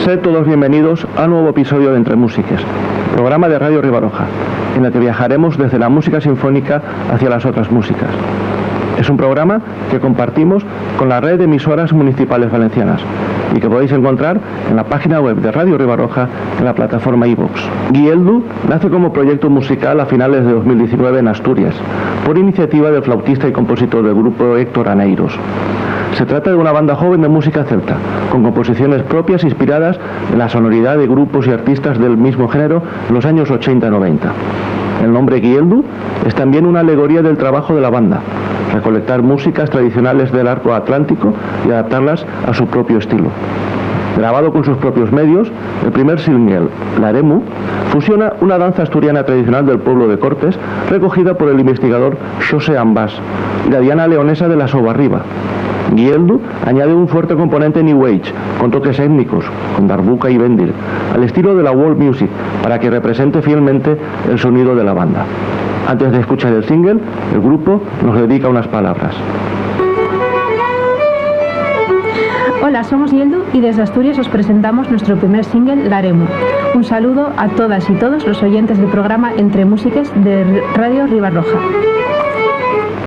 Sed todos bienvenidos a un nuevo episodio de Entre Músiques, programa de Radio Ribarroja, en el que viajaremos desde la música sinfónica hacia las otras músicas. Es un programa que compartimos con la red de emisoras municipales valencianas y que podéis encontrar en la página web de Radio Ribarroja en la plataforma iVoox. Guieldu nace como proyecto musical a finales de 2019 en Asturias, por iniciativa del flautista y compositor del grupo Héctor Aneiros. Se trata de una banda joven de música celta, con composiciones propias inspiradas en la sonoridad de grupos y artistas del mismo género en los años 80 y 90. El nombre Guieldu es también una alegoría del trabajo de la banda, recolectar músicas tradicionales del arco atlántico y adaptarlas a su propio estilo. Grabado con sus propios medios, el primer single, Laremu, fusiona una danza asturiana tradicional del pueblo de Cortes, recogida por el investigador Xosé Ambás, y la diana leonesa de la Sobarriba. Guieldu añade un fuerte componente New Age, con toques étnicos, con darbuka y bendir, al estilo de la world music, para que represente fielmente el sonido de la banda. Antes de escuchar el single, el grupo nos dedica unas palabras. Hola, somos Guieldu y desde Asturias os presentamos nuestro primer single, Laremu. Un saludo a todas y todos los oyentes del programa Entre Músiques de Radio Ribarroja.